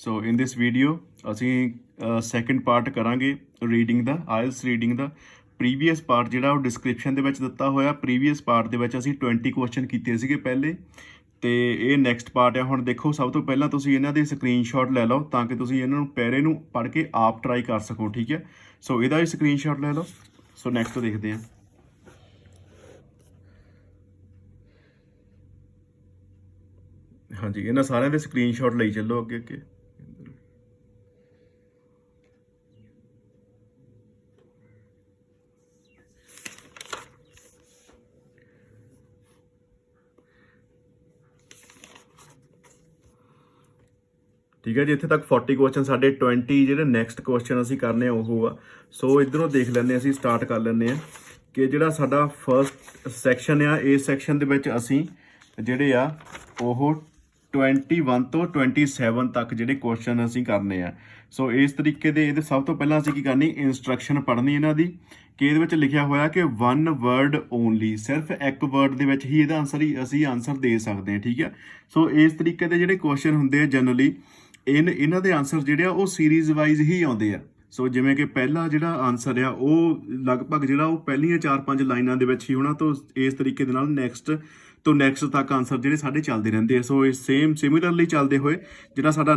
ਸੋ ਇਨ ਦਿਸ video ਅਸੀਂ second part ਕਰਾਂਗੇ reading ਦਾ, IELTS reading ਦਾ। Previous part ਜਿਹੜਾ ਉਹ ਡਿਸਕ੍ਰਿਪਸ਼ਨ ਦੇ ਵਿੱਚ ਦਿੱਤਾ ਹੋਇਆ। ਪ੍ਰੀਵੀਅਸ ਪਾਰਟ ਦੇ ਵਿੱਚ ਅਸੀਂ 20 ਕੁਐਸਚਨ ਕੀਤੇ ਸੀਗੇ ਪਹਿਲੇ, ਤੇ ਇਹ ਨੈਕਸਟ ਪਾਰਟ ਆ। ਹੁਣ ਦੇਖੋ, ਸਭ ਤੋਂ ਪਹਿਲਾਂ ਤੁਸੀਂ ਇਹਨਾਂ ਦੇ ਸਕਰੀਨਸ਼ਾਟ ਲੈ ਲਓ ਤਾਂ ਕਿ ਤੁਸੀਂ ਇਹਨਾਂ ਨੂੰ ਪੈਰੇ ਨੂੰ ਪੜ੍ਹ ਕੇ ਆਪ ਟਰਾਈ ਕਰ ਸਕੋ, ਠੀਕ ਹੈ। ਸੋ ਇਹਦਾ ਵੀ ਸਕਰੀਨਸ਼ਾਟ ਲੈ ਲਓ। ਸੋ ਨੈਕਸਟ ਦੇਖਦੇ ਹਾਂ। ਹਾਂਜੀ, ਇਹਨਾਂ ਸਾਰਿਆਂ ਦੇ ਸਕਰੀਨਸ਼ਾਟ ਲਈ ਚੱਲੋ ਅੱਗੇ ਅੱਗੇ। ठीक है जी, इत्थे तक 40 क्वेश्चन साढ़े 20 ਜਿਹੜੇ ਨੈਕਸਟ ਕੁਐਸਚਨ ਅਸੀਂ ਕਰਨੇ ਉਹ ਆ। ਸੋ ਇਧਰੋਂ ਦੇਖ ਲੈਂਦੇ ਅਸੀਂ, ਸਟਾਰਟ ਕਰ ਲੈਂਦੇ ਆ ਕਿ ਜਿਹੜਾ ਸਾਡਾ ਫਰਸਟ ਸੈਕਸ਼ਨ ਆ, ਇਸ ਸੈਕਸ਼ਨ ਦੇ ਵਿੱਚ ਅਸੀਂ ਜਿਹੜੇ ਆ ਉਹ 21 ਤੋਂ 27 ਤੱਕ ਜਿਹੜੇ ਕੁਐਸਚਨ ਅਸੀਂ ਕਰਨੇ ਆ। ਸੋ ਇਸ ਤਰੀਕੇ ਦੇ ਇਹਦੇ ਸਭ ਤੋਂ ਪਹਿਲਾਂ ਅਸੀਂ ਕੀ ਕਰਨੀ, ਇੰਸਟਰਕਸ਼ਨ ਪੜ੍ਹਨੀ ਇਹਨਾਂ ਦੀ, ਕਿ ਇਹਦੇ ਵਿੱਚ ਲਿਖਿਆ ਹੋਇਆ ਕਿ 1 ਵਰਡ ਓਨਲੀ, ਸਿਰਫ ਇੱਕ ਵਰਡ ਦੇ ਵਿੱਚ ਹੀ ਇਹਦਾ ਅਸੀਂ ਆਨਸਰ ਦੇ ਸਕਦੇ ਹਾਂ, ਠੀਕ ਹੈ। ਸੋ ਇਸ ਤਰੀਕੇ ਦੇ ਜਿਹੜੇ ਕੁਐਸਚਨ ਹੁੰਦੇ ਆ ਜਨਰਲੀ ਇਹਨਾਂ ਦੇ ਆਨਸਰ ਜਿਹੜੇ ਆ ਉਹ ਸੀਰੀਜ਼ ਵਾਈਜ਼ ਹੀ ਆਉਂਦੇ ਆ। ਸੋ ਜਿਵੇਂ ਕਿ ਪਹਿਲਾ ਜਿਹੜਾ ਆਨਸਰ ਆ ਉਹ ਲਗਭਗ ਜਿਹੜਾ ਉਹ ਪਹਿਲੀਆਂ 4-5 ਲਾਈਨਾਂ ਦੇ ਵਿੱਚ ਹੀ ਹੋਣਾ। ਤੋਂ ਇਸ ਤਰੀਕੇ ਦੇ ਨਾਲ ਨੈਕਸਟ ਤੋਂ ਨੈਕਸਟ ਤੱਕ ਆਨਸਰ ਜਿਹੜੇ ਸਾਡੇ ਚੱਲਦੇ ਰਹਿੰਦੇ ਆ। ਸੋ ਇਹ ਸਿਮਿਲਰਲੀ ਚੱਲਦੇ ਹੋਏ ਜਿਹੜਾ ਸਾਡਾ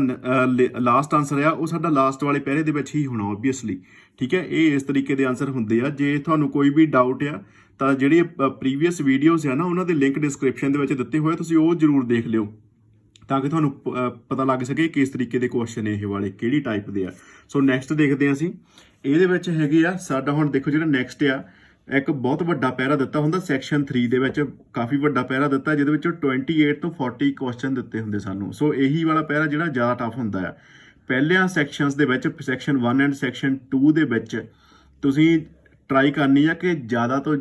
ਲਾਸਟ ਆਨਸਰ ਆ ਉਹ ਸਾਡਾ ਲਾਸਟ ਵਾਲੇ ਪਹਿਰੇ ਦੇ ਵਿੱਚ ਹੀ ਹੋਣਾ ਓਬਵੀਅਸਲੀ, ਠੀਕ ਹੈ। ਇਹ ਇਸ ਤਰੀਕੇ ਦੇ ਆਨਸਰ ਹੁੰਦੇ ਆ। ਜੇ ਤੁਹਾਨੂੰ ਕੋਈ ਵੀ ਡਾਊਟ ਆ ਤਾਂ ਜਿਹੜੀ ਪ੍ਰੀਵੀਅਸ ਵੀਡੀਓਜ਼ ਆ ਨਾ, ਉਹਨਾਂ ਦੇ ਲਿੰਕ ਡਿਸਕ੍ਰਿਪਸ਼ਨ ਦੇ ਵਿੱਚ ਦਿੱਤੇ ਹੋਏ, ਤੁਸੀਂ ਉਹ ਜ਼ਰੂਰ ਦੇਖ ਲਿਓ ਤਾਂ ਕਿ ਤੁਹਾਨੂੰ ਪਤਾ ਲੱਗ ਸਕੇ ਕਿਸ ਤਰੀਕੇ ਦੇ ਕੁਐਸਚਨ ਇਹ ਵਾਲੇ ਕਿਹੜੀ ਟਾਈਪ ਦੇ ਆ। ਸੋ ਨੈਕਸਟ ਦੇਖਦੇ ਹਾਂ ਅਸੀਂ। ਇਹਦੇ ਵਿੱਚ ਹੈਗੇ ਆ ਸਾਡਾ, ਹੁਣ ਦੇਖੋ ਜਿਹੜਾ ਨੈਕਸਟ ਆ, ਇੱਕ ਬਹੁਤ ਵੱਡਾ ਪੈਰਾ ਦਿੱਤਾ ਹੁੰਦਾ ਸੈਕਸ਼ਨ 3 ਦੇ ਵਿੱਚ, ਕਾਫੀ ਵੱਡਾ ਪੈਰਾ ਦਿੱਤਾ ਜਿਹਦੇ ਵਿੱਚ 28 ਤੋਂ 40 ਕੁਐਸਚਨ ਦਿੱਤੇ ਹੁੰਦੇ ਸਾਨੂੰ। ਸੋ ਇਹੀ ਵਾਲਾ ਪੈਰਾ ਜਿਹੜਾ ਜ਼ਿਆਦਾ ਟਫ ਹੁੰਦਾ ਆ। ਪਹਿਲਿਆਂ ਸੈਕਸ਼ਨਸ ਦੇ ਵਿੱਚ, ਸੈਕਸ਼ਨ 1 ਐਂਡ ਸੈਕਸ਼ਨ 2 ਦੇ ਵਿੱਚ ਤੁਸੀਂ ਟਰਾਈ ਕਰਨੀ ਆ ਕਿ ਜ਼ਿਆਦਾ ਤੋਂ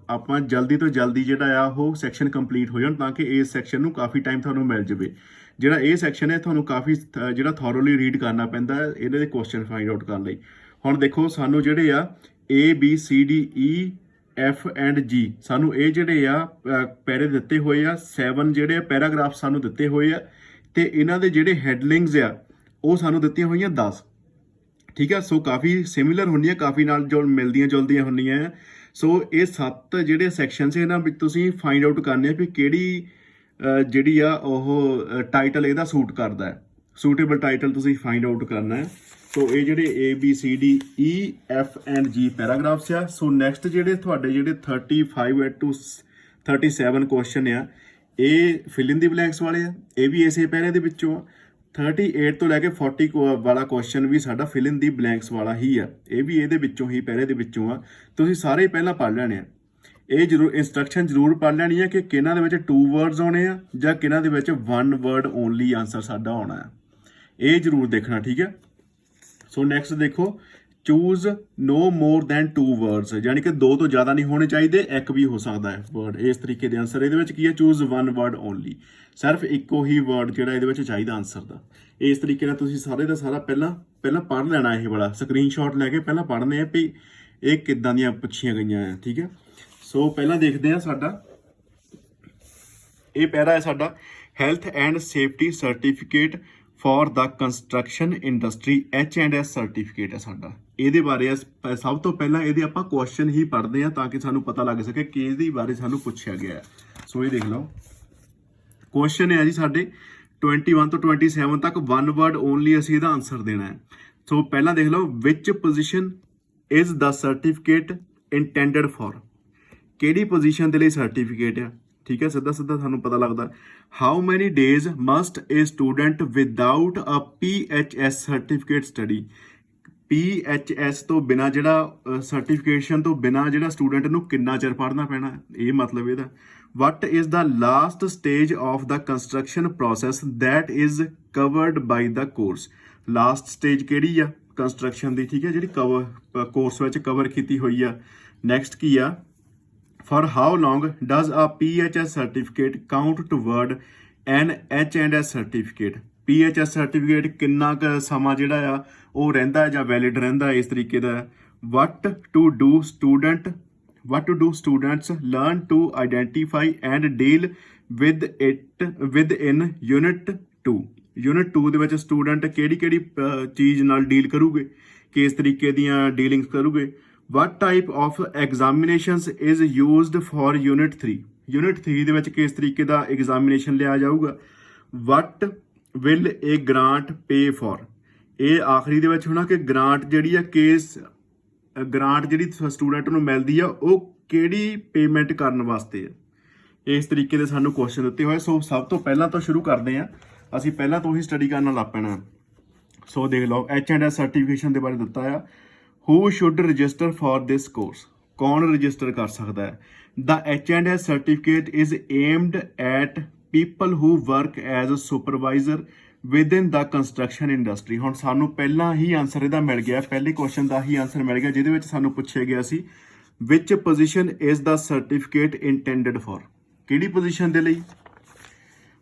ਆਪਾਂ ਜਲਦੀ ਤੋਂ ਜਲਦੀ ਜਿਹੜਾ ਆ ਉਹ ਸੈਕਸ਼ਨ ਕੰਪਲੀਟ ਹੋ ਜਾਣ, ਤਾਂ ਕਿ ਇਸ ਸੈਕਸ਼ਨ ਨੂੰ ਕਾਫੀ ਟਾਈਮ ਤੁਹਾਨੂੰ ਮਿਲ ਜਾਵੇ। ਜਿਹੜਾ ਇਹ ਸੈਕਸ਼ਨ ਹੈ ਤੁਹਾਨੂੰ ਕਾਫੀ ਜਿਹੜਾ ਥੋਰੋਲੀ ਰੀਡ ਕਰਨਾ ਪੈਂਦਾ ਹੈ ਇਹਦੇ ਦੇ ਕੁਐਸਚਨ ਫਾਈਂਡ ਆਊਟ ਕਰਨ ਲਈ। ਹੁਣ ਦੇਖੋ, ਸਾਨੂੰ ਜਿਹੜੇ ਆ ABCDE F ਐਂਡ G, ਸਾਨੂੰ ਇਹ ਜਿਹੜੇ ਆ ਪੈਰੇ ਦਿੱਤੇ ਹੋਏ ਆ। 7 ਜਿਹੜੇ ਆ ਪੈਰਾਗ੍ਰਾਫ ਸਾਨੂੰ ਦਿੱਤੇ ਹੋਏ ਆ, ਤੇ ਇਹਨਾਂ ਦੇ ਜਿਹੜੇ ਹੈਡਲਿੰਗਸ ਆ ਉਹ ਸਾਨੂੰ ਦਿੱਤੀਆਂ ਹੋਈਆਂ 10, ਠੀਕ ਹੈ। ਸੋ ਕਾਫੀ ਸਿਮਿਲਰ ਹੁੰਦੀਆਂ, ਕਾਫੀ ਨਾਲ ਜੋ ਮਿਲਦੀਆਂ ਜੁਲਦੀਆਂ ਹੁੰਦੀਆਂ ਆ। ਸੋ ਇਹ 7 ਜਿਹੜੇ ਸੈਕਸ਼ਨਸ ਇਹਨਾਂ ਵਿੱਚ ਤੁਸੀਂ ਫਾਈਂਡ ਆਊਟ ਕਰਨੇ ਆ ਵੀ ਕਿਹੜੀ ਜਿਹੜੀ ਆ ਉਹ ਟਾਈਟਲ ਇਹਦਾ ਸੂਟ ਕਰਦਾ ਹੈ। ਸੂਟੇਬਲ ਟਾਈਟਲ ਤੁਸੀਂ ਫਾਈਂਡ ਆਊਟ ਕਰਨਾ ਹੈ। ਸੋ ਇਹ ਜਿਹੜੇ ABCDE F and G paragraphs ਆ। ਸੋ ਨੈਕਸਟ ਜਿਹੜੇ ਤੁਹਾਡੇ ਜਿਹੜੇ 35 to 37 ਕੁਐਸਚਨ ਆ, ਇਹ ਫਿਲ ਇਨ ਦੀ ਬਲੈਂਕਸ ਵਾਲੇ ਆ। ਇਹ ਵੀ ਇਸੇ ਪੈਰੇ ਦੇ ਵਿੱਚੋਂ ਆ। 38 ਤੋਂ ਲੈ ਕੇ 40 ਵਾਲਾ ਕੁਐਸਚਨ ਵੀ ਸਾਡਾ ਫਿਲ ਇਨ ਦੀ ਬਲੈਂਕਸ ਵਾਲਾ ਹੀ ਆ। ਇਹ ਵੀ ਇਹਦੇ ਵਿੱਚੋਂ ਹੀ, ਪੈਰੇ ਦੇ ਵਿੱਚੋਂ ਆ। ਤੁਸੀਂ ਸਾਰੇ ਪਹਿਲਾਂ ਪੜ੍ਹ ਲੈਣੇ ਆ। ਇਹ ਜ਼ਰੂਰ ਇੰਸਟਰਕਸ਼ਨ ਜ਼ਰੂਰ ਪੜ੍ਹ ਲੈਣੀ ਹੈ ਕਿ ਕਿਹਨਾਂ ਦੇ ਵਿੱਚ 2 ਵਰਡਸ ਆਉਣੇ ਆ ਜਾਂ ਕਿਹਨਾਂ ਦੇ ਵਿੱਚ 1 ਵਰਡ ਓਨਲੀ ਆਨਸਰ ਸਾਡਾ ਆਉਣਾ ਹੈ। ਇਹ ਜ਼ਰੂਰ ਦੇਖਣਾ, ਠੀਕ ਹੈ। ਸੋ ਨੈਕਸਟ ਦੇਖੋ, ਚੂਜ਼ ਨੋ ਮੋਰ ਦੈਨ 2 ਵਰਡਸ, ਯਾਨੀ ਕਿ 2 ਤੋਂ ਜ਼ਿਆਦਾ ਨਹੀਂ ਹੋਣੇ ਚਾਹੀਦੇ, ਇੱਕ ਵੀ ਹੋ ਸਕਦਾ ਹੈ ਵਰਡ। ਇਸ ਤਰੀਕੇ ਦੇ ਆਨਸਰ ਇਹਦੇ ਵਿੱਚ ਕੀ ਹੈ, ਚੂਜ਼ 1 ਵਰਡ ਓਨਲੀ, ਸਿਰਫ ਇੱਕੋ ਹੀ ਵਰਡ ਜਿਹੜਾ ਇਹਦੇ ਵਿੱਚ ਚਾਹੀਦਾ ਆਨਸਰ ਦਾ। ਇਸ ਤਰੀਕੇ ਨਾਲ ਤੁਸੀਂ ਸਾਰੇ ਦਾ ਸਾਰਾ ਪਹਿਲਾਂ ਪੜ੍ਹ ਲੈਣਾ। ਇਹ ਵਾਲਾ ਸਕਰੀਨਸ਼ਾਟ ਲੈ ਕੇ ਪਹਿਲਾਂ ਪੜ੍ਹਨੇ ਆ ਵੀ ਇਹ ਕਿੱਦਾਂ ਦੀਆਂ ਪੁੱਛੀਆਂ ਗਈਆਂ ਆ, ਠੀਕ ਹੈ। ਸੋ ਪਹਿਲਾਂ ਦੇਖਦੇ ਹਾਂ ਸਾਡਾ ਇਹ ਪੈਰਾ ਹੈ ਸਾਡਾ, health and safety certificate for the construction industry, H&S certificate ਹੈ ਸਾਡਾ। ਇਹਦੇ ਬਾਰੇ ਸਭ ਤੋਂ ਪਹਿਲਾਂ ਇਹਦੇ ਆਪਾਂ ਕੁਐਸਚਨ ਹੀ ਪੜ੍ਹਦੇ ਹਾਂ ਤਾਂ ਕਿ ਸਾਨੂੰ ਪਤਾ ਲੱਗ ਸਕੇ ਕਿ ਇਹਦੇ ਬਾਰੇ ਸਾਨੂੰ ਪੁੱਛਿਆ ਗਿਆ ਹੈ। ਸੋ ਇਹ ਦੇਖ ਲਓ, ਕੁਐਸਚਨ ਹੈ ਜੀ ਸਾਡੇ 21 ਤੋਂ 27 ਤੱਕ 1 ਵਰਡ ਓਨਲੀ ਅਸੀਂ ਇਹਦਾ ਆਨਸਰ ਦੇਣਾ ਹੈ। ਸੋ ਪਹਿਲਾਂ ਦੇਖ ਲਓ, which position is the certificate intended for, ਕਿਹੜੀ ਪੋਜੀਸ਼ਨ ਦੇ ਲਈ ਸਰਟੀਫਿਕੇਟ ਆ, ਠੀਕ ਹੈ। ਸਿੱਧਾ ਸਾਨੂੰ ਪਤਾ ਲੱਗਦਾ। How many days must a student without a PHS certificate study, PHS ਤੋਂ ਬਿਨਾ ਜਿਹੜਾ ਸਰਟੀਫਿਕੇਸ਼ਨ ਤੋਂ ਬਿਨਾ ਜਿਹੜਾ ਸਟੂਡੈਂਟ ਨੂੰ ਕਿੰਨਾ ਚਿਰ ਪੜ੍ਹਨਾ ਪੈਣਾ, ਇਹ ਮਤਲਬ ਇਹਦਾ। What is the last stage of the construction process that is covered by the course, last stage ਕਿਹੜੀ ਆ ਕੰਸਟਰਕਸ਼ਨ ਦੀ, ਠੀਕ ਹੈ, ਜਿਹੜੀ ਕੋਰਸ ਵਿੱਚ ਕਵਰ ਕੀਤੀ ਹੋਈ ਆ। ਨੈਕਸਟ ਕੀ ਆ, for how long does a PHS certificate count toward an H&S certificate, PHS certificate ਕਿੰਨਾ ਕੁ ਸਮਾਂ ਜਿਹੜਾ ਆ ਉਹ ਰਹਿੰਦਾ ਜਾਂ ਵੈਲਿਡ ਰਹਿੰਦਾ, ਇਸ ਤਰੀਕੇ ਦਾ। what do students learn to identify and deal with it within unit 2, unit 2 ਦੇ ਵਿੱਚ ਸਟੂਡੈਂਟ ਕਿਹੜੀ ਚੀਜ਼ ਨਾਲ ਡੀਲ ਕਰੂਗੇ, ਕਿਸ ਤਰੀਕੇ ਦੀਆਂ ਡੀਲਿੰਗਸ ਕਰੂਗੇ। what type of examinations is used for unit 3, unit 3 ਦੇ ਵਿੱਚ ਕਿਸ ਤਰੀਕੇ ਦਾ ਐਗਜ਼ਾਮੀਨੇਸ਼ਨ ਲਿਆ ਜਾਊਗਾ। what will a grant pay for, ਇਹ ਆਖਰੀ ਦੇ ਵਿੱਚ ਹੋਣਾ ਕਿ ਗ੍ਰਾਂਟ ਜਿਹੜੀ ਆ ਗ੍ਰਾਂਟ ਜਿਹੜੀ ਸਟੂਡੈਂਟ ਨੂੰ ਮਿਲਦੀ ਆ ਉਹ ਕਿਹੜੀ ਪੇਮੈਂਟ ਕਰਨ ਵਾਸਤੇ ਆ। ਇਸ ਤਰੀਕੇ ਦੇ ਸਾਨੂੰ ਕੁਐਸਚਨ ਦਿੱਤੇ ਹੋਏ। ਸੋ ਸਭ ਤੋਂ ਪਹਿਲਾਂ ਤੋਂ ਸ਼ੁਰੂ ਕਰਦੇ ਹਾਂ, ਅਸੀਂ ਪਹਿਲਾਂ ਤੋਂ ਹੀ ਸਟੱਡੀ ਕਰਨ ਲੱਗ ਪੈਣਾ। ਸੋ ਦੇਖ ਲਓ H&S ਸਰਟੀਫਿਕੇਸ਼ਨ ਦੇ ਬਾਰੇ ਦਿੱਤਾ ਆ। Who should register for this course, ਕੌਣ ਰਜਿਸਟਰ ਕਰ ਸਕਦਾ ਹੈ। The H&S certificate is aimed at people who work as a supervisor within the construction industry. ਹੁਣ ਸਾਨੂੰ ਪਹਿਲਾਂ ਹੀ ਆਨਸਰ ਇਹਦਾ ਮਿਲ ਗਿਆ, ਪਹਿਲੇ ਕੁਐਸਚਨ ਦਾ ਹੀ ਆਨਸਰ ਮਿਲ ਗਿਆ, ਜਿਹਦੇ ਵਿੱਚ ਸਾਨੂੰ ਪੁੱਛਿਆ ਗਿਆ ਸੀ which position is the certificate intended for, ਕਿਹੜੀ ਪੋਜੀਸ਼ਨ ਦੇ ਲਈ।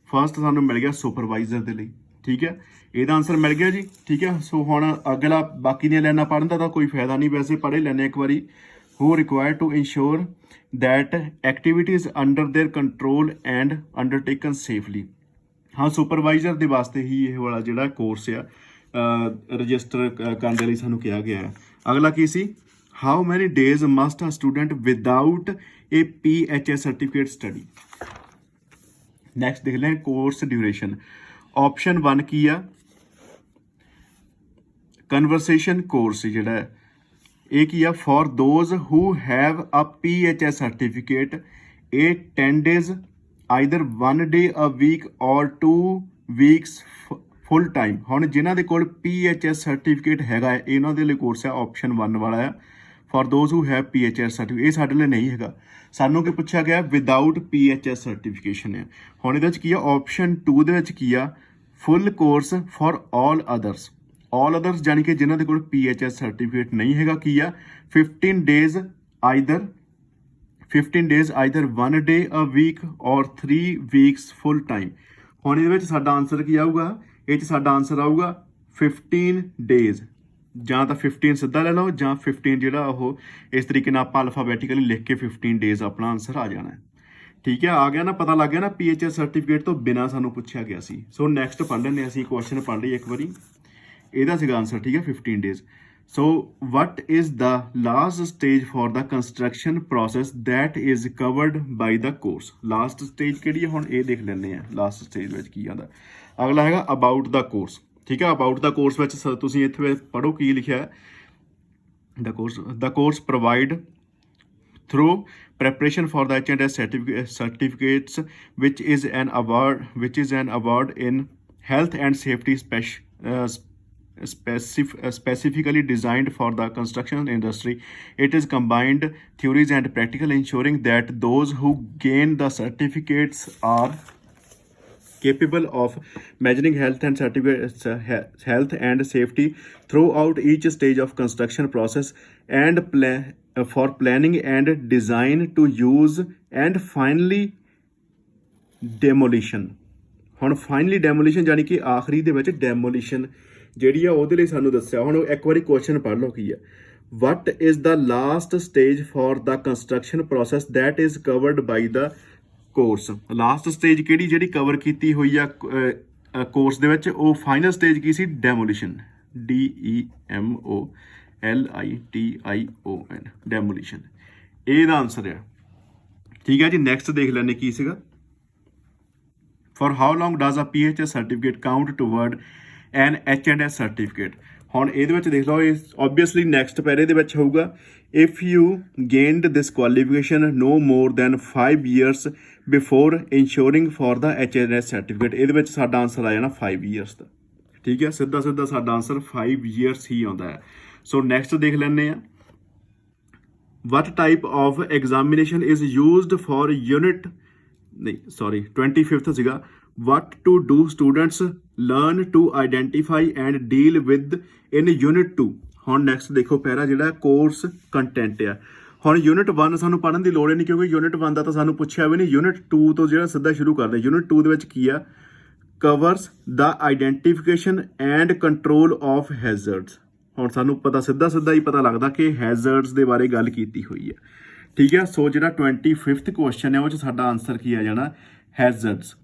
ਫਸਟ ਸਾਨੂੰ ਮਿਲ ਗਿਆ ਸੁਪਰਵਾਈਜ਼ਰ ਦੇ ਲਈ, ਠੀਕ ਹੈ, ਇਹਦਾ ਆਨਸਰ ਮਿਲ ਗਿਆ ਜੀ, ਠੀਕ ਹੈ। ਸੋ ਹੁਣ ਅਗਲਾ ਬਾਕੀ ਦੀਆਂ ਲਾਈਨਾਂ ਪੜ੍ਹਨ ਦਾ ਤਾਂ ਕੋਈ ਫਾਇਦਾ ਨਹੀਂ, ਵੈਸੇ ਪੜ੍ਹੇ ਲੈਣੇ ਇੱਕ ਵਾਰੀ। Who required to ensure that activities under their control and undertaken safely. ਹਾਂ, ਸੁਪਰਵਾਈਜ਼ਰ ਦੇ ਵਾਸਤੇ ਹੀ ਇਹ ਵਾਲਾ ਜਿਹੜਾ ਕੋਰਸ ਆ ਰਜਿਸਟਰ ਕਰਨ ਦੇ ਲਈ ਸਾਨੂੰ ਕਿਹਾ ਗਿਆ ਹੈ। ਅਗਲਾ ਕੀ ਸੀ, how many days must a student without a PHS certificate study. Next ਦੇਖ ਲੈਂ ਕੋਰਸ ਡਿਊਰੇਸ਼ਨ। ਆਪਸ਼ਨ 1 ਕੀ ਆ, ਕਨਵਰਸੇਸ਼ਨ ਕੋਰਸ ਜਿਹੜਾ ਹੈ ਇਹ ਕੀ ਆ, for those who have a PHS certificate ਇਹ 10 days either 1 day a week or 2 weeks full time। ਹੁਣ ਜਿਨ੍ਹਾਂ ਦੇ ਕੋਲ PHS ਸਰਟੀਫਿਕੇਟ ਹੈਗਾ ਹੈ ਇਹਨਾਂ ਦੇ ਲਈ ਕੋਰਸ ਹੈ ਆਪਸ਼ਨ 1 ਵਾਲਾ ਹੈ, for those who have PHS certificate. ਇਹ ਸਾਡੇ ਲਈ ਨਹੀਂ ਹੈਗਾ, ਸਾਨੂੰ ਕੀ ਪੁੱਛਿਆ ਗਿਆ ਵਿਦਾਊਟ PHS ਸਰਟੀਫਿਕੇਸ਼ਨ ਹੈ। ਹੁਣ ਇਹਦੇ ਵਿੱਚ ਕੀ ਆ, ਆਪਸ਼ਨ 2 ਦੇ ਵਿੱਚ ਕੀ ਆ, full course for all others। all others ਜਾਨੀ ਕਿ ਜਿਨ੍ਹਾਂ ਦੇ ਕੋਲ PHS ਸਰਟੀਫਿਕੇਟ ਨਹੀਂ ਹੈਗਾ ਕੀ ਆ, 15 days either 1 day a week or 3 weeks full time। ਹੁਣ ਇਹਦੇ ਵਿੱਚ ਸਾਡਾ ਆਨਸਰ ਕੀ ਆਊਗਾ, ਇਹ 'ਚ ਸਾਡਾ ਆਨਸਰ ਆਊਗਾ 15 days, ਜਾਂ ਤਾਂ 15 ਸਿੱਧਾ ਲੈ ਲਓ ਜਾਂ 15 ਜਿਹੜਾ ਉਹ ਇਸ ਤਰੀਕੇ ਨਾਲ ਆਪਾਂ ਅਲਫਾਬੈਟਿਕਲੀ ਲਿਖ ਕੇ 15 days ਆਪਣਾ ਆਨਸਰ ਆ ਜਾਣਾ ਹੈ, ਠੀਕ ਹੈ। ਆ ਗਿਆ ਨਾ, ਪਤਾ ਲੱਗ ਗਿਆ ਨਾ, PHS ਸਰਟੀਫਿਕੇਟ ਤੋਂ ਬਿਨਾਂ ਸਾਨੂੰ ਪੁੱਛਿਆ ਗਿਆ ਸੀ। ਸੋ ਨੈਕਸਟ ਪੜ੍ਹ ਲੈਂਦੇ ਅਸੀਂ, ਕੁਐਸਚਨ ਪੜ੍ਹ ਲਈ ਇੱਕ ਵਾਰੀ, ਇਹਦਾ ਸੀਗਾ ਆਨਸਰ, ਠੀਕ ਹੈ, 15 days। So what is the last stage for the construction process that is covered by the course? Last stage ਕਿਹੜੀ ਹੈ, ਹੁਣ ਇਹ ਦੇਖ ਲੈਂਦੇ ਆ ਲਾਸਟ ਸਟੇਜ ਵਿੱਚ ਕੀ ਆਉਂਦਾ। ਅਗਲਾ ਹੈਗਾ about the course, ਠੀਕ ਹੈ। about the course ਵਿੱਚ ਤੁਸੀਂ ਇੱਥੇ ਪੜ੍ਹੋ ਕੀ ਲਿਖਿਆ ਹੈ। the course provide through preparation for the H&S certificates which is an award in health and safety specifically designed for the construction industry. It is combined theories and practical, ensuring that those who gain the certificates are capable of measuring health and safety throughout each stage of construction process and for planning and design to use and finally demolition। ਹੁਣ finally demolition ਜਾਨੀ ਕਿ ਆਖਰੀ ਦੇ ਵਿੱਚ demolition ਜਿਹੜੀ ਆ ਉਹਦੇ ਲਈ ਸਾਨੂੰ ਦੱਸਿਆ। ਹੁਣ ਇੱਕ ਵਾਰੀ ਕੁਐਸਚਨ ਪੜ੍ਹ ਲਓ ਕੀ ਆ, what is the last stage for the construction process that is covered by the course। Last stage ਕਿਹੜੀ ਜਿਹੜੀ ਕਵਰ ਕੀਤੀ ਹੋਈ ਆ ਕੋਰਸ ਦੇ ਵਿੱਚ, ਉਹ ਫਾਈਨਲ ਸਟੇਜ ਕੀ ਸੀ, ਡੈਮੋਲੀਸ਼ਨ, DEMOLITION, ਡੈਮੋਲੀਸ਼ਨ, ਇਹਦਾ ਆਨਸਰ ਆ, ਠੀਕ ਹੈ ਜੀ। ਨੈਕਸਟ ਦੇਖ ਲੈਂਦੇ ਕੀ ਸੀਗਾ, for how long does a PHS certificate count toward an H&S certificate। ਹੁਣ ਇਹਦੇ ਵਿੱਚ ਦੇਖ ਲਓ, ਇਹ ਓਬਵੀਅਸਲੀ ਨੈਕਸਟ ਪੈਰੇ ਦੇ ਵਿੱਚ ਹੋਊਗਾ, if you gained this qualification no more than 5 years before ensuring for the H&S certificate। ਇਹਦੇ ਵਿੱਚ ਸਾਡਾ ਆਨਸਰ ਆ ਜਾਣਾ 5 years ਦਾ, ਠੀਕ ਹੈ, ਸਿੱਧਾ ਸਾਡਾ ਆਨਸਰ 5 years ਹੀ ਆਉਂਦਾ ਹੈ। ਸੋ ਨੈਕਸਟ ਦੇਖ ਲੈਂਦੇ ਆ, what type of examination is used for unit 25th ਸੀਗਾ, what to do students learn to identify and deal with in unit 2। ਹੁਣ ਨੈਕਸਟ ਦੇਖੋ ਪੈਰਾ ਜਿਹੜਾ ਕੋਰਸ ਕੰਟੈਂਟ ਆ। ਹੁਣ ਯੂਨਿਟ 1 ਸਾਨੂੰ ਪੜ੍ਹਨ ਦੀ ਲੋੜ ਹੀ ਨਹੀਂ, ਕਿਉਂਕਿ ਯੂਨਿਟ 1 ਦਾ ਤਾਂ ਸਾਨੂੰ ਪੁੱਛਿਆ ਵੀ ਨਹੀਂ। ਯੂਨਿਟ 2 ਤੋਂ ਜਿਹੜਾ ਸਿੱਧਾ ਸ਼ੁਰੂ ਕਰਦੇ, ਯੂਨਿਟ 2 ਦੇ ਵਿੱਚ ਕੀ ਆ, covers the identification and control of hazards. ਹੁਣ ਸਾਨੂੰ ਪਤਾ ਸਿੱਧਾ ਹੀ ਪਤਾ ਲੱਗਦਾ ਕਿ ਹੈਜ਼ਰਡਸ ਦੇ ਬਾਰੇ ਗੱਲ ਕੀਤੀ ਹੋਈ ਹੈ, ਠੀਕ ਹੈ। ਸੋ ਜਿਹੜਾ 25th ਕੁਐਸਚਨ ਹੈ ਉਹ 'ਚ ਸਾਡਾ ਆਨਸਰ ਕੀ ਆ ਜਾਣਾ, ਹੈਜ਼ਰਡਸ,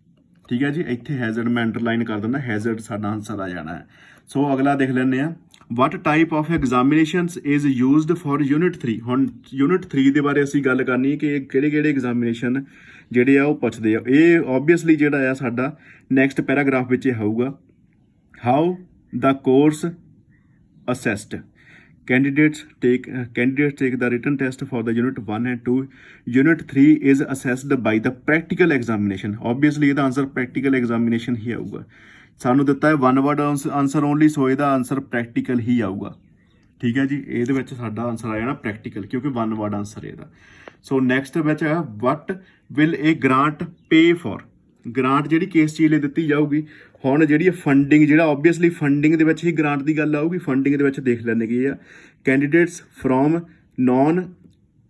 ਠੀਕ ਹੈ ਜੀ। ਇੱਥੇ ਹੈਜ਼ਰਡ ਮੈਂ ਅੰਡਰਲਾਈਨ ਕਰ ਦਿੰਦਾ, ਹੈਜ਼ਰਡ ਸਾਡਾ ਆਨਸਰ ਆ ਜਾਣਾ ਹੈ। ਸੋ ਅਗਲਾ ਦੇਖ ਲੈਂਦੇ ਆ, what type of examinations is used for unit 3। ਹੁਣ ਯੂਨਿਟ 3 ਦੇ ਬਾਰੇ ਅਸੀਂ ਗੱਲ ਕਰਨੀ ਕਿ ਕਿਹੜੇ ਐਗਜ਼ਾਮੀਨੇਸ਼ਨ ਜਿਹੜੇ ਆ ਉਹ ਪੁੱਛਦੇ ਆ। ਇਹ ਓਬਵੀਅਸਲੀ ਜਿਹੜਾ ਆ ਸਾਡਾ ਨੈਕਸਟ ਪੈਰਾਗ੍ਰਾਫ ਵਿੱਚ ਇਹ ਆਊਗਾ, how the course assessed candidates take the written test for the unit 1 and 2. Unit 3 is assessed by the practical examination. Obviously ਇਹਦਾ ਆਨਸਰ practical examination ਹੀ ਆਊਗਾ। ਸਾਨੂੰ ਦਿੱਤਾ ਹੈ one word ਆਨਸਰ ਓਨਲੀ, ਸੋ ਇਹਦਾ ਆਨਸਰ practical ਹੀ ਆਊਗਾ। ਠੀਕ ਹੈ ਜੀ, ਇਹਦੇ ਵਿੱਚ ਸਾਡਾ ਆਨਸਰ ਆ ਜਾਣਾ practical, ਕਿਉਂਕਿ one word ਆਨਸਰ ਇਹਦਾ। ਸੋ ਨੈਕਸਟ ਵਿੱਚ ਹੈ what will a grant pay for। Grant ਜਿਹੜੀ ਕਿਸ ਚੀਜ਼ ਲਈ ਦਿੱਤੀ ਜਾਊਗੀ। ਹੁਣ ਜਿਹੜੀ ਫੰਡਿੰਗ, ਜਿਹੜਾ ਓਬਵੀਅਸਲੀ ਫੰਡਿੰਗ ਦੇ ਵਿੱਚ ਹੀ ਗ੍ਰਾਂਟ ਦੀ ਗੱਲ ਆਊਗੀ। ਫੰਡਿੰਗ ਦੇ ਵਿੱਚ ਦੇਖ ਲੈਣੇ ਕੀ ਆ, candidates from non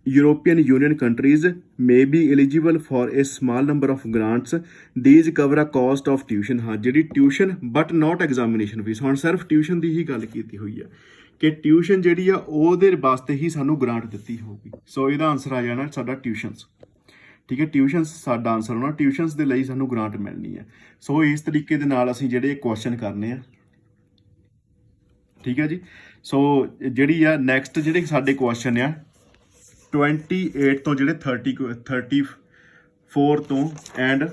European Union countries may be eligible for a small number of grants. These cover a cost of tuition। ਹਾਂ, ਜਿਹੜੀ tuition but not examination fee. ਹੁਣ ਸਿਰਫ ਟਿਊਸ਼ਨ ਦੀ ਹੀ ਗੱਲ ਕੀਤੀ ਹੋਈ ਆ ਕਿ ਟਿਊਸ਼ਨ ਜਿਹੜੀ ਆ ਉਹਦੇ ਵਾਸਤੇ ਹੀ ਸਾਨੂੰ ਗ੍ਰਾਂਟ ਦਿੱਤੀ ਹੋਊਗੀ। ਸੋ ਇਹਦਾ ਆਨਸਰ ਆ ਜਾਣਾ ਸਾਡਾ ਟਿਊਸ਼ਨਸ। ਠੀਕ ਹੈ, ਟਿਊਸ਼ਨਸ ਸਾਡਾ ਆਨਸਰ ਹੋਣਾ, ਟਿਊਸ਼ਨਸ ਦੇ ਲਈ ਸਾਨੂੰ ਗ੍ਰਾਂਟ ਮਿਲਣੀ ਹੈ। ਸੋ ਇਸ ਤਰੀਕੇ ਦੇ ਨਾਲ ਅਸੀਂ ਜਿਹੜੇ ਕੁਐਸਚਨ ਕਰਨੇ ਆ। ਠੀਕ ਹੈ ਜੀ। ਸੋ ਜਿਹੜੀ ਆ ਨੈਕਸਟ ਜਿਹੜੇ ਸਾਡੇ ਕੁਐਸਚਨ ਆ 28 ਤੋਂ ਜਿਹੜੇ 34 ਤੋਂ ਐਂਡ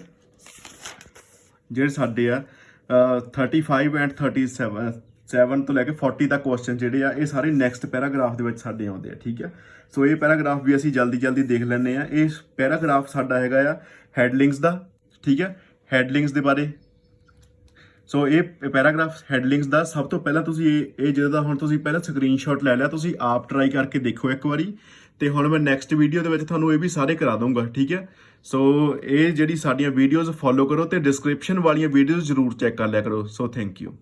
ਜਿਹੜੇ ਸਾਡੇ ਆ 35 ਐਂਡ 37 ਤੋਂ ਲੈ ਕੇ 40 ਤੱਕ ਕੁਐਸਚਨ ਜਿਹੜੇ ਆ ਇਹ ਸਾਰੇ ਨੈਕਸਟ ਪੈਰਾਗ੍ਰਾਫ ਦੇ ਵਿੱਚ ਸਾਡੇ ਆਉਂਦੇ ਆ। ਠੀਕ ਹੈ, ਸੋ ਇਹ ਪੈਰਾਗ੍ਰਾਫ ਵੀ ਅਸੀਂ ਜਲਦੀ ਦੇਖ ਲੈਂਦੇ ਆ। ਇਹ ਪੈਰਾਗ੍ਰਾਫ ਸਾਡਾ ਹੈਗਾ ਆ ਹੈਡਲਿੰਗਸ ਦਾ। ਠੀਕ ਹੈ, ਹੈਡਲਿੰਗਸ ਦੇ ਬਾਰੇ। ਸੋ ਇਹ ਪੈਰਾਗ੍ਰਾਫ ਹੈਡਲਿੰਗਸ ਦਾ ਸਭ ਤੋਂ ਪਹਿਲਾਂ ਤੁਸੀਂ ਇਹ ਜਿਹਦਾ ਹੁਣ ਤੁਸੀਂ ਪਹਿਲਾਂ ਸਕਰੀਨਸ਼ਾਟ ਲੈ ਲਿਆ, ਤੁਸੀਂ ਆਪ ਟਰਾਈ ਕਰਕੇ ਦੇਖੋ ਇੱਕ ਵਾਰੀ, ਤੇ ਹੁਣ ਮੈਂ ਨੈਕਸਟ ਵੀਡੀਓ ਦੇ ਵਿੱਚ ਤੁਹਾਨੂੰ ਇਹ ਵੀ ਸਾਰੇ ਕਰਾ ਦੂੰਗਾ। ਠੀਕ ਹੈ, ਸੋ ਇਹ ਜਿਹੜੀ ਸਾਡੀਆਂ ਵੀਡੀਓਜ਼ ਫੋਲੋ ਕਰੋ ਤੇ ਡਿਸਕ੍ਰਿਪਸ਼ਨ ਵਾਲੀਆਂ ਵੀਡੀਓਜ਼ ਜ਼ਰੂਰ ਚੈੱਕ ਕਰ ਲਿਆ ਕਰੋ। So thank you.